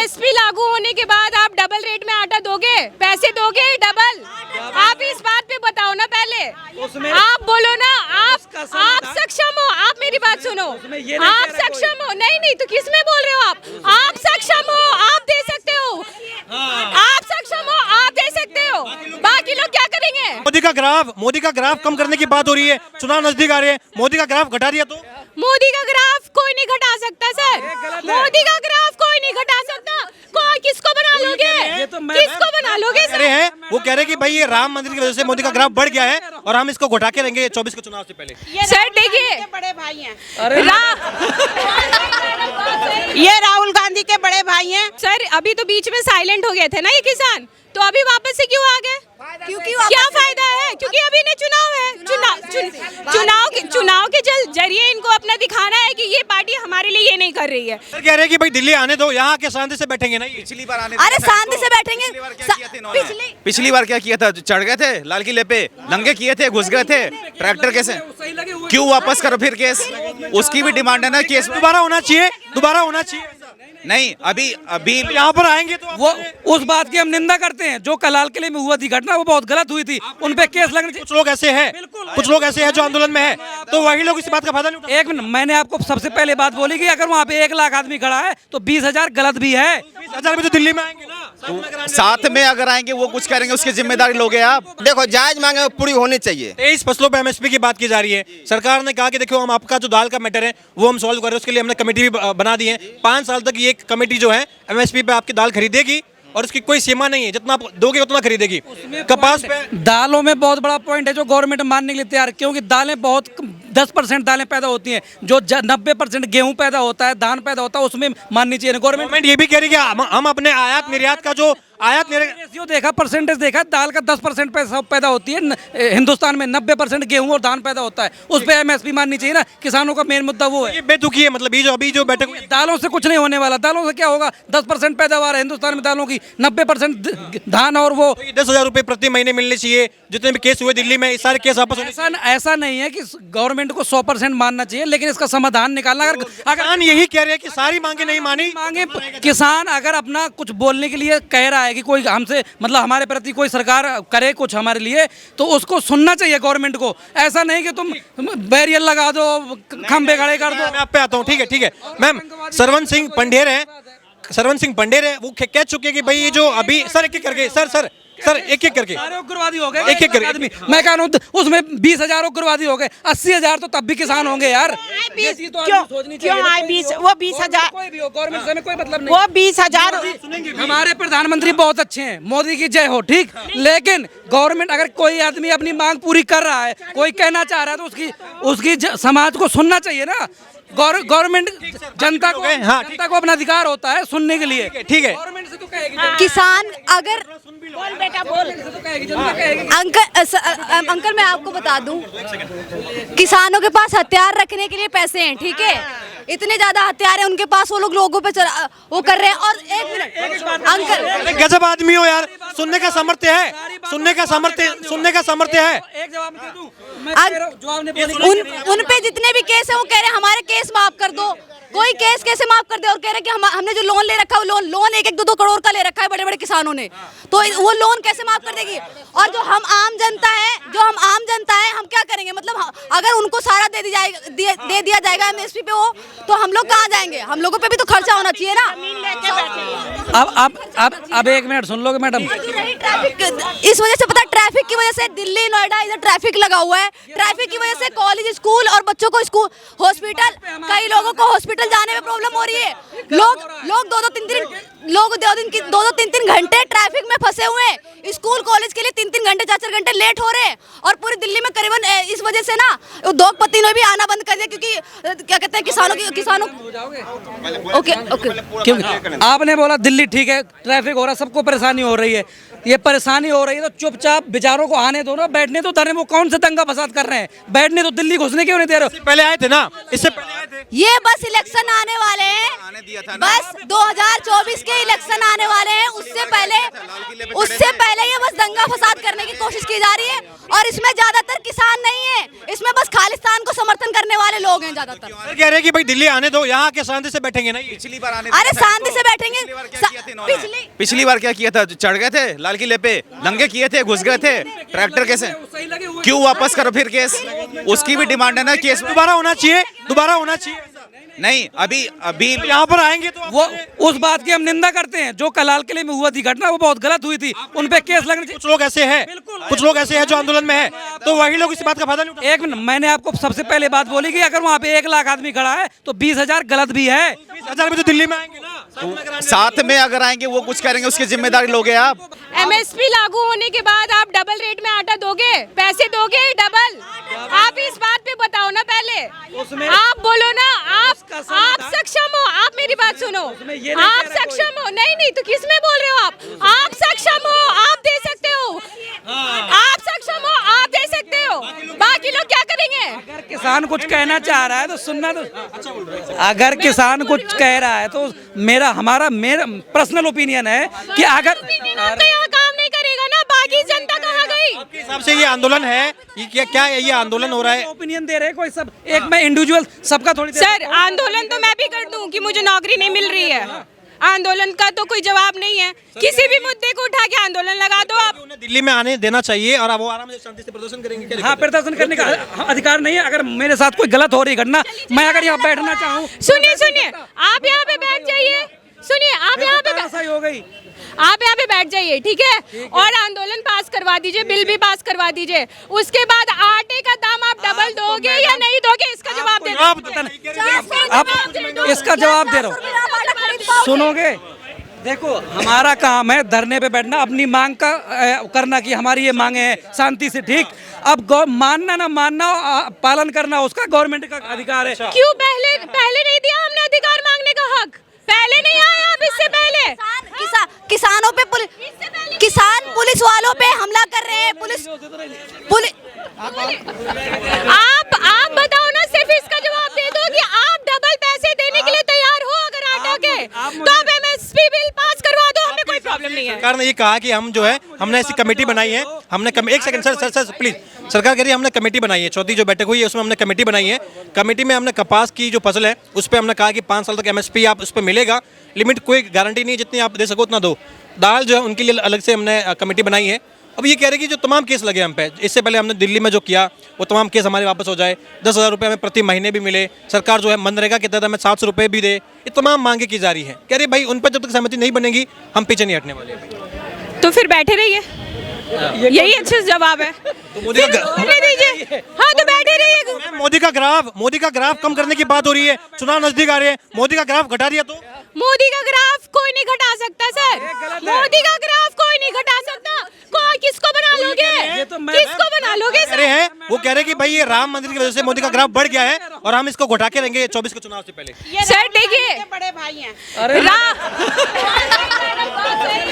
MSP लागू होने के बाद आप डबल रेट में आटा दोगे, पैसे दोगे डबल? आप इस बात पे बताओ ना पहले, आप बोलो ना, आप सक्षम हो, आप मेरी बात सुनो, आप सक्षम हो, नहीं तो किस में बोल रहे हो आप सक्षम हो, आप दे सकते हो, आप सक्षम हो, आप दे सकते हो, बाकी लोग क्या करेंगे? मोदी का ग्राफ कम करने की बात हो रही है, चुनाव नजदीक आ रहे हैं, मोदी का ग्राफ घटा दिया तो मोदी का ग्राफ कोई नहीं घटा सकता सर, मोदी का ग्राफ कोई नहीं घटा सकता। कौन किसको बना लोगे, किसको बना लोगे कह रहे हैं, वो कह रहे हैं कि भाई ये राम मंदिर की वजह से मोदी का ग्राफ बढ़ गया है और हम इसको घटा के रहेंगे 24 के चुनाव से पहले। सर देखिए, बड़े भाई हैं, ये राहुल गांधी के बड़े भाई हैं। सर अभी तो बीच में साइलेंट हो गए थे ना ये किसान, तो अभी वापस से क्यों आ गए? क्योंकि क्या फायदा है? क्योंकि अभी नहीं चुनाव है, चुनाव के जरिए इनको अपना दिखाना है कि ये पार्टी हमारे लिए ये नहीं कर रही है। सर कह रहे हैं कि भाई दिल्ली आने दो, यहाँ के शांति से बैठेंगे ना। पिछली बार आने अरे शांति से बैठेंगे। पिछली बार क्या किया था? चढ़ गए थे लाल किले पे, लंगे किए थे, घुस गए थे, ट्रैक्टर कैसे? क्यों वापस करो फिर केस? उसकी भी डिमांड है ना, केस दोबारा होना चाहिए। नहीं, अभी यहाँ पर आएंगे तो वो उस बात की हम निंदा करते हैं। जो कलाल किले में हुआ थी घटना, वो बहुत गलत हुई थी, उन पे केस लगने चाहिए। कुछ लोग ऐसे हैं जो आंदोलन में है, तो वही लोग इस बात का फायदा नहीं उठा। एक मिनट, मैंने आपको सबसे पहले बात बोली कि अगर वहाँ पे 1 लाख आदमी खड़ा है तो 20,000 गलत भी है। 20,000 भी तो दिल्ली में आएंगे ना, साथ में अगर आएंगे वो कुछ करेंगे, उसकी जिम्मेदारी लोगे आप। देखो जायज मांगे पूरी होनी चाहिए। 23 फसलों पे एमएसपी की बात की जा रही है। सरकार ने कहा कि देखो हम आपका जो दाल का मैटर है वो हम सॉल्व कर रहे हैं, उसके लिए हमने कमेटी भी बना दी है। 5 साल तक ये कमेटी जो है एमएसपी पे आपकी दाल खरीदेगी और उसकी कोई सीमा नहीं है, जितना आप दोगे उतना खरीदेगी। कपास पे दालों में बहुत बड़ा पॉइंट है जो गवर्नमेंट मानने के लिए तैयार है, क्योंकि दालें बहुत 10% दालें पैदा होती हैं, जो 90% गेहूं पैदा होता है, धान पैदा होता है, उसमें माननी चाहिए। गवर्नमेंट ये भी कह रही है कि हम अपने आयात निर्यात का जो रेशियो देखा, परसेंटेज देखा, दाल का 10% पैदा होती है हिंदुस्तान में, 90% गेहूं और धान पैदा होता है, उस पर एमएसपी माननी चाहिए ना। किसानों का मेन मुद्दा वो है। ये बेतुकी है, मतलब अभी जो बैठक हुई, दालों से कुछ नहीं होने वाला। दालों से क्या होगा? 10% पैदावार है हिंदुस्तान में दालों की, 90% धान और वो। 10,000 रुपए प्रति महीने मिलने चाहिए। जितने भी केस हुए दिल्ली में, सारे केस वापस होने। ऐसा नहीं है कि गवर्नमेंट को 100% मानना चाहिए, लेकिन इसका समाधान निकालना। अगर यही कह रहे हैं कि सारी मांगे नहीं मानी, किसान अगर अपना कुछ बोलने के लिए कह रहा है कि कोई हमसे मतलब हमारे प्रति कोई सरकार करे कुछ हमारे लिए, तो उसको सुनना चाहिए गवर्नमेंट को। ऐसा नहीं कि तुम बैरियर लगा दो, खंबे खड़े कर दो। मैं आप पे आता हूँ, ठीक है मैम। सरवन सिंह पंडेर है, वो कह चुके हैं कि भाई ये जो अभी सर एक करके सर एक करके सारे उग्रवादी हो गए, एक करके आदमी। मैं कह रहा हूँ उसमें 20,000 उग्रवादी हो गए, 80,000 तो तब भी किसान होंगे यार। क्यों आए 20? वो 20,000 कोई भी हो, गवर्नमेंट से हमें कोई मतलब नहीं। वो 20,000 हमारे प्रधानमंत्री बहुत अच्छे हैं, मोदी की जय हो, ठीक। लेकिन गवर्नमेंट अगर कोई आदमी अपनी मांग पूरी कर रहा है, कोई कहना चाह रहा है, तो उसकी समाज को सुनना चाहिए ना। गवर्नमेंट जनता को अपना अधिकार होता है सुनने के लिए, ठीक है। गवर्नमेंट से तो कहेगी किसान अगर बोल बेटा बोल। अंकल मैं आपको बता दूं, किसानों के पास हथियार रखने के लिए पैसे हैं, ठीक है, इतने ज्यादा हथियार हैं उनके पास, वो लोग लोगों पे वो कर रहे हैं। और एक मिनट अंकल, गजब आदमी हो यार, सुनने का सामर्थ्य है। एक जवाब दे दूं मैं, उन पे जितने भी केस है वो कह रहे हैं हमारे केस माफ कर दो। कोई केस कैसे माफ कर दे? और कह रहे हैं कि हमने जो लोन ले रखा है, वो लोन 1-2 करोड़ का ले रखा है बड़े बड़े किसानों ने, तो वो लोन कैसे माफ कर देगी? और जो हम आम जनता है हम क्या करेंगे? मतलब अगर उनको सारा दे दिया जाएगा एमएसपी पे, वो तो हम लोग कहाँ जाएंगे? हम लोगों पे भी तो खर्चा होना चाहिए ना। अब 1 मिनट सुन लोगे मैडम। इस वजह से पता, ट्रैफिक की वजह से दिल्ली नोएडा इधर ट्रैफिक लगा हुआ है। ट्रैफिक की वजह से कॉलेज स्कूल और बच्चों को स्कूल हॉस्पिटल, कई लोगों को हॉस्पिटल जाने में प्रॉब्लम हो रही है। लोग 2-3 घंटे ट्रैफिक में फंसे हुए हैं। स्कूल कॉलेज के लिए 3-3 घंटे 4-4 घंटे लेट हो रहे हैं। और पूरी दिल्ली में करीबन इस वजह से ना उद्योगपति ने भी आना बंद कर दिया, क्योंकि क्या कहते हैं किसानों ओके क्योंकि आपने बोला दिल्ली ठीक है, ट्रैफिक हो रहा, सबको परेशानी हो रही है। ये परेशानी हो रही है तो चुपचाप बेचारों को आने दो ना, बैठने तो धरने। वो कौन से दंगा फसाद कर रहे हैं? बैठने तो, दिल्ली घुसने क्यों नहीं दे रहे हो? पहले आए थे ना, इससे पहले आए थे। ये बस इलेक्शन आने वाले हैं, बस 2024 के के इलेक्शन आने वाले हैं, उससे पहले ये बस दंगा फसाद करने की कोशिश की जा रही है। और इसमें ज्यादातर किसान नहीं है, इसमें बस खालिस्तान को समर्थन करने वाले लोग हैं ज्यादातर। सर कह रहे हैं कि भाई दिल्ली आने दो, यहाँ के शांति से बैठेंगे ना। पिछली बार आने अरे शांति से बैठेंगे। पिछली बार क्या किया था? चढ़ गए थे लाल किले पे, दंगे किए थे, घुस गए थे ट्रैक्टर कैसे? क्यों वापस करो फिर केस? उसकी भी डिमांड है ना, केस दोबारा होना चाहिए, दोबारा होना चाहिए। नहीं अभी तो यहाँ पर आएंगे तो वो उस बात की हम निंदा करते हैं। जो कलाल किले में हुआ थी घटना, वो बहुत गलत हुई थी, उन पे केस लगने चाहिए। कुछ लोग ऐसे हैं, कुछ लोग ऐसे हैं जो आंदोलन में है, तो वही लोग इस बात का फायदा नहीं उठा। एक मिनट, मैंने आपको सबसे पहले बात बोली कि अगर वहाँ पे 1 लाख आदमी खड़ा है तो 20,000 गलत भी है। 20,000 भी तो दिल्ली में आएंगे ना। साथ में अगर आएंगे वो कुछ करेंगे, उसके जिम्मेदार लोग हैं आप। एमएसपी लागू होने के बाद आप डबल रेट में आटा दोगे, पैसे दोगे डबल? आप इस बात पे बताओ ना पहले। आप बोलो ना, आप सक्षम हो, आप मेरी बात सुनो, आप सक्षम हो। नहीं तो किस में बोल रहे हो आप सक्षम हो, आप दे सकते हो, आप सक्षम हो, आप दे सकते हो, बाकी लोग क्या करेंगे? अगर किसान कुछ कहना चाह रहा है तो सुनना तो, अगर किसान कुछ कह रहा है तो मेरा पर्सनल ओपिनियन है कि अगर तो यहाँ काम नहीं करेगा ना, बाकी जनता कहाँ गई? आपके हिसाब से ये आंदोलन है, ये क्या है? ये आंदोलन हो रहा है, ओपिनियन दे रहे हैं कोई सब, एक मैं इंडिविजुअल सबका थोड़ी सर आंदोलन तो मैं भी कर दूं कि मुझे नौकरी नहीं मिल रही है। आंदोलन का तो कोई जवाब नहीं है, किसी भी मुद्दे को उठा के आंदोलन लगा दो आप। उन्हें दिल्ली में आने देना चाहिए और अब वो आराम से शांति से प्रदर्शन करेंगे। क्या हाँ, प्रदर्शन करने का अधिकार नहीं है। अगर मेरे साथ कोई गलत हो रही घटना, मैं अगर यहाँ बैठना चाहूँ। सुनिए आप यहाँ पे बैठ जाइए, सुनिए आप यहाँ पे हो गई, आप यहाँ पे बैठ जाइए, ठीक है? और आंदोलन पास करवा दीजिए, बिल भी पास करवा दीजिए। उसके बाद आटे का दाम आप डबल दोगे या नहीं दोगे, इसका जवाब दे दो। अब इसका जवाब दे रहा हूँ, सुनोगे? देखो, हमारा काम है धरने पे बैठना, अपनी मांग का करना कि हमारी ये मांगे हैं शांति से, ठीक। अब मानना ना मानना, पालन करना उसका गवर्नमेंट का अधिकार है। क्यों पहले नहीं दिया हमने अधिकार मांगने का हक? पहले नहीं आया, अब इससे पहले किसानों पे किसान पुलिस वालों पे हमला कर रहे हैं। पुलिस आप बताओ ना, सिर्फ इसका जवाब दे दो कि आप डबल पैसे देने के लिए तैयार हो अगर आटा के, तो आप एमएसपी बिल पास करवा दो, हमें कोई प्रॉब्लम नहीं है। सरकार ने ये कहा कि हम जो है, हमने ऐसी कमेटी बनाई है, हमने एक सेकंड सर प्लीज। सरकार कह रही है हमने कमेटी बनाई है, चौथी जो बैठक हुई है उसमें हमने कमेटी बनाई है। कमेटी में हमने कपास की जो फसल है उस पर हमने कहा कि 5 साल तक एमएसपी आप उस पर मिलेगा, लिमिट कोई गारंटी नहीं, जितनी आप दे सको उतना दो। दाल जो है उनके लिए अलग से हमने कमेटी बनाई है। अब ये कह रहे हैं कि जो तमाम केस लगे हम पे, इससे पहले हमने दिल्ली में जो किया वो तमाम केस हमारे वापस हो जाए, 10,000 रुपये हमें प्रति महीने भी मिले, सरकार जो है मनरेगा के तहत हमें 700 रुपये भी दे, ये तमाम मांगे की जा रही है। कह रहे भाई उन पर जब तक सहमति नहीं बनेगी हम पीछे नहीं हटने वाले। तो फिर बैठे रहिए, यही अच्छा जवाब है। तो मोदी का दीजिए, हाँ तो बैठे रहिए। मोदी का ग्राफ कम करने की बात हो रही है, चुनाव नजदीक आ रहे हैं, मोदी का ग्राफ घटा दिया तो मोदी का ग्राफ कोई नहीं घटा सकता सर, मोदी का ग्राफ कोई नहीं घटा सकता। किसको बना लोगे, किसको बना लोगे सर? हैं वो कह रहे हैं कि भाई ये राम मंदिर की वजह से मोदी का ग्राफ बढ़ गया है और हम इसको घटा के रहेंगे 24 के चुनाव से पहले। सर देखिए, बड़े भाई हैं,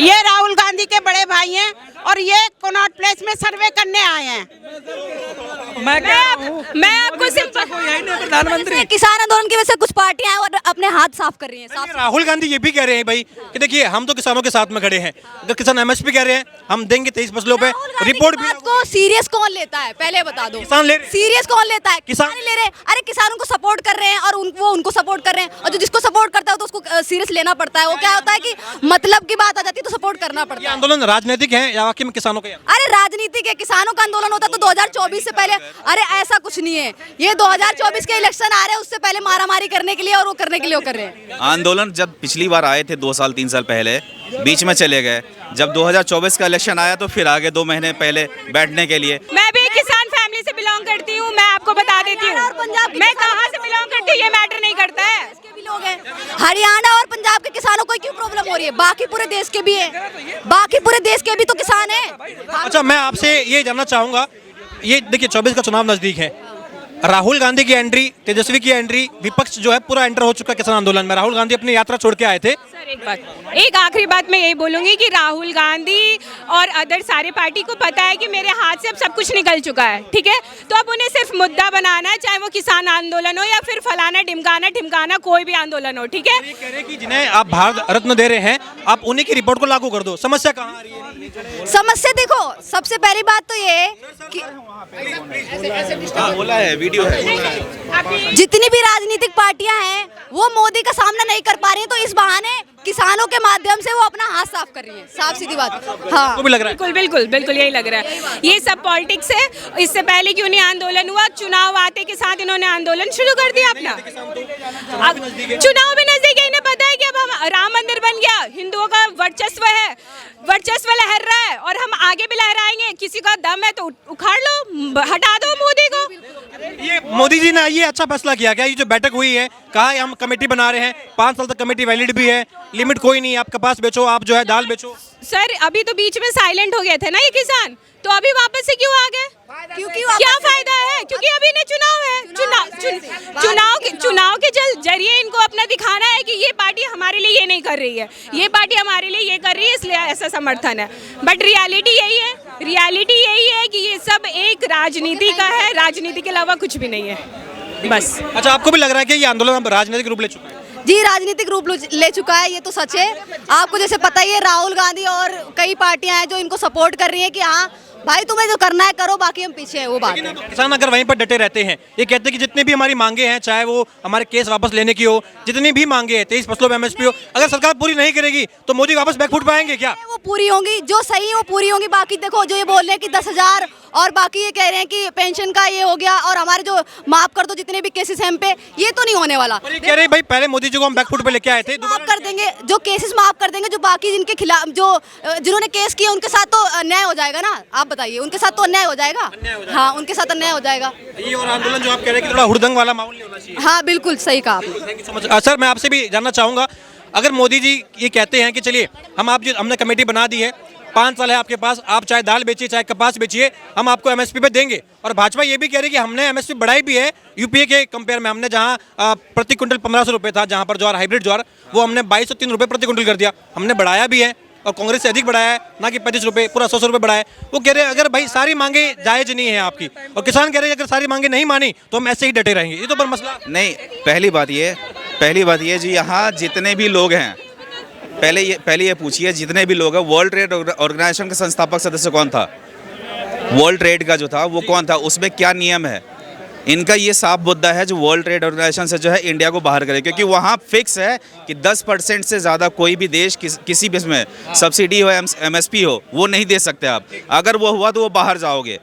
ये राहुल गांधी के बड़े भाई हैं और ये कनॉट प्लेस में सर्वे करने आए हैं। मैं आपको सिर्फ प्रधानमंत्री किसान आंदोलन की वजह से कुछ पार्टियां हैं और अपने हाथ साफ कर रही हैं। राहुल गांधी ये भी कह रहे हैं भाई कि देखिए हम तो किसानों के साथ में खड़े हैं, अगर किसान एमएसपी कह रहे हैं हम देंगे 23 फसलों पे, रिपोर्ट भी को सीरियस कौन लेता है पहले बता दो। किसान ले, सीरियस कौन लेता है? किसान ले रहे हैं। अरे किसानों को सपोर्ट कर रहे हैं और वो उनको सपोर्ट कर रहे हैं, और जो जिसको सपोर्ट करता है तो उसको सीरियस लेना पड़ता है। वो क्या होता है कि मतलब की बात आ जाती है तो सपोर्ट करना पड़ता है। आंदोलन राजनीतिक है या वाकई में किसानों का? अरे राजनीतिक है, किसानों का आंदोलन होता तो 2024 से पहले। अरे ऐसा कुछ नहीं है, ये 2024 के इलेक्शन आ रहे हैं उससे पहले मारामारी करने के लिए और वो करने के लिए वो कर रहे हैं। आंदोलन जब पिछली बार आए थे 2 साल 3 साल पहले, बीच में चले गए। जब 2024 का इलेक्शन आया तो फिर आगे 2 महीने पहले बैठने के लिए। मैं भी किसान फैमिली से बिलोंग करती हूँ, मैं आपको बता देती हूँ मैं कहाँ से बिलोंग करती हूँ, ये मैटर नहीं करता है। लोग हैं हरियाणा और पंजाब के किसानों को क्यों प्रॉब्लम हो रही है? बाकी पूरे देश के भी है, बाकी पूरे देश के भी तो किसान हैं। अच्छा मैं आपसे ये जानना चाहूंगा, ये देखिए 24 का चुनाव नजदीक है, राहुल गांधी की एंट्री, तेजस्वी की एंट्री, विपक्ष जो है पूरा एंटर हो चुका है किसान आंदोलन में। राहुल गांधी अपनी यात्रा छोड़ के आए थे। सर एक आखिरी बात मैं यही बोलूंगी कि राहुल गांधी और अदर सारे पार्टी को पता है कि मेरे हाथ से अब सब कुछ निकल चुका है, ठीक है। तो अब उन्हें सिर्फ मुद्दा बनाना है, चाहे वो किसान आंदोलन हो या फिर फलाना ढिमकाना कोई भी आंदोलन हो, ठीक है। ये कह रहे हैं कि जिन्हें आप भारत रत्न दे रहे हैं, आप उन्हीं की रिपोर्ट को लागू कर दो। समस्या कहाँ आ रही है? समस्या देखो, सबसे पहली बात तो ये है कि बोला है, वीडियो है। जितनी भी राजनीतिक पार्टियां हैं वो मोदी का सामना नहीं कर पा रही हैं, तो इस बहाने किसानों के माध्यम से वो अपना हाथ साफ कर रही है। साफ सीधी बात। हाँ, आपको भी लग रहा है? बिल्कुल बिल्कुल बिल्कुल यही लग रहा है। ये सब पॉलिटिक्स है। इससे पहले क्यों नहीं आंदोलन हुआ? चुनाव आते के साथ इन्होंने आंदोलन शुरू कर दिया अपना। अब चुनाव भी नजदीक है, इन्हें पता है कि अब हम राम मंदिर बन गया, हिंदुओं का वर्चस्व है, वर्चस्व लहर रहा है और हम आगे भी लहराएंगे। किसी का दम है तो उखाड़ लो, हटा दो मोदी को। ये मोदी जी ने ये अच्छा फैसला किया क्या? ये जो बैठक हुई है, कहा हम कमेटी बना रहे हैं, 5 साल तक कमेटी वैलिड भी है, लिमिट कोई नहीं, आप कपास बेचो, आप जो है दाल बेचो। सर अभी तो बीच में साइलेंट हो गए थे ना ये किसान, तो अभी वापस से क्यों आ गए? क्योंकि क्या फायदा है? क्योंकि अभी इन्हें चुनाव है। चुनाव के जरिए इनको अपना दिखाना है कि ये पार्टी हमारे लिए ये नहीं कर रही है, ये पार्टी हमारे लिए ये कर रही है, इसलिए ऐसा समर्थन है। बट रियलिटी यही है, रियलिटी यही है कि ये सब एक राजनीति का है, राजनीति के अलावा कुछ भी नहीं है बस। अच्छा, आपको भी लग रहा है कि ये आंदोलन अब राजनीतिक रूप ले चुका है? जी, राजनीतिक रूप ले चुका है, ये तो सच है। आपको जैसे पता ही है, राहुल गांधी और कई पार्टियां हैं जो इनको सपोर्ट कर रही हैं कि हाँ भाई तुम्हें जो करना है करो, बाकी हम पीछे हैं, वो बात है। किसान अगर वहीं पर डटे रहते हैं, ये कहते हैं कि जितनी भी हमारी मांगे हैं, चाहे वो हमारे केस वापस लेने की हो, जितनी भी मांगे हैं, 23 फसलों में MSP हो, अगर सरकार पूरी नहीं करेगी तो मोदी वापस बैकफुट पे आएंगे क्या? वो पूरी होंगी, जो सही है वो पूरी होंगी। बाकी देखो, जो ये बोल रहे हैं कि 10,000 और बाकी ये कह रहे हैं कि पेंशन का ये हो गया और हमारे जो माफ कर दो जितने भी केसेस हैं हम पे, ये तो नहीं होने वाला। और ये कह रहे हैं भाई पहले मोदी जी को हम बैकफुट पे लेके आए थे, माफ कर देंगे, जो केसेस माफ कर देंगे, जो बाकी जिनके खिलाफ जो जिन्होंने केस किए उनके साथ तो अन्याय हो जाएगा ना। आप बताइए, उनके साथ तो अन्याय हो जाएगा। हाँ, उनके साथ अन्याय हो जाएगा। ये और आंदोलन जो आप कह रहे हैं कि थोड़ा हुड़दंग वाला माहौल नहीं होना चाहिए। हाँ, बिल्कुल सही कहा आपने। Thank you so much. Sir, मैं आपसे भी जानना चाहूँगा, अगर मोदी जी ये कहते हैं कि चलिए हमने कमेटी बना दी है, 5 साल है आपके पास, आप चाहे दाल बेचिए चाहे कपास बेचिए, हम आपको MSP पे देंगे। और भाजपा ये भी कह रही है कि हमने MSP बढ़ाई भी है यूपीए के कंपेयर में। हमने जहाँ प्रति क्विंटल 1500 रुपये था, जहाँ पर ज्वार हाइब्रिड ज्वार, वो हमने 2203 रुपये प्रति क्विंटल कर दिया। हमने बढ़ाया भी है और कांग्रेस से अधिक बढ़ाया है, ना कि 35 रुपये, पूरा 100 रुपये बढ़ाया है। वो कह रहे हैं अगर भाई सारी मांगे जायज़ नहीं है आपकी, और किसान कह रहे हैं अगर सारी मांगे नहीं मानी तो हम ऐसे ही डटे रहेंगे। ये तो बड़ा मसला नहीं। पहली बात ये जी, यहाँ जितने भी लोग हैं, पहले ये पूछिए, जितने भी लोग हैं, वर्ल्ड ट्रेड ऑर्गेनाइजेशन का संस्थापक सदस्य कौन था? वर्ल्ड ट्रेड का जो था वो कौन था? उसमें क्या नियम है? इनका ये साफ मुद्दा है जो वर्ल्ड ट्रेड ऑर्गेनाइजेशन से जो है इंडिया को बाहर करे, क्योंकि वहाँ फिक्स है कि 10% से ज़्यादा कोई भी देश किसी भी इसमें सब्सिडी हो, MSP हो, वो नहीं दे सकते आप। अगर वो हुआ तो वो बाहर जाओगे,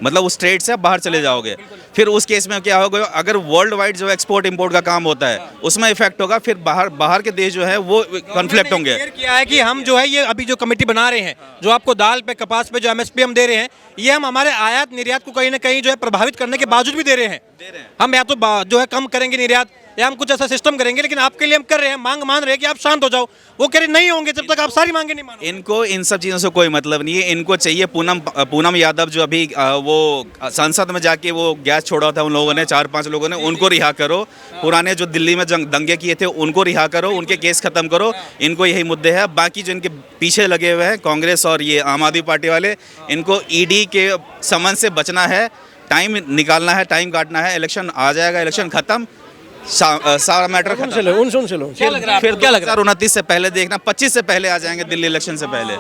मतलब उस ट्रेड से आप बाहर चले जाओगे। फिर उस केस में क्या होगा, अगर वर्ल्ड वाइड जो एक्सपोर्ट इंपोर्ट का काम होता है उसमें इफेक्ट होगा, फिर बाहर के देश जो है वो कॉन्फ्लिक्ट होंगे। किया है कि हम जो है ये अभी जो कमेटी बना रहे हैं, जो आपको दाल पे कपास पे जो MSP हम दे रहे हैं, ये हम हमारे आयात निर्यात को कहीं ना कहीं जो है प्रभावित करने के बावजूद भी दे रहे हैं। हम या तो जो है कम करेंगे निर्यात, या हम कुछ ऐसा सिस्टम करेंगे, लेकिन आपके लिए हम कर रहे हैं, मांग मान रहे हैं कि आप शांत हो जाओ। वो कह रहे नहीं होंगे जब तक आप सारी मांगे नहीं मानो। इनको इन सब चीज़ों से कोई मतलब नहीं है। इनको चाहिए पूनम यादव, जो अभी वो संसद में जाके वो गैस छोड़ा था उन लोगों ने, 4-5 लोगों ने, उनको रिहा करो। पुराने जो दिल्ली में दंगे किए थे उनको रिहा करो, उनके केस खत्म करो। इनको यही मुद्दे हैं। बाकी जो इनके पीछे लगे हुए हैं कांग्रेस और ये आम आदमी पार्टी वाले, इनको ED के समन से बचना है, टाइम निकालना है, टाइम काटना है। इलेक्शन आ जाएगा, इलेक्शन खत्म, सारा मैटर खत्म। क्या लग रहा है? फिर 2029 से पहले देखना, 25 से पहले आ जाएंगे दिल्ली इलेक्शन से पहले।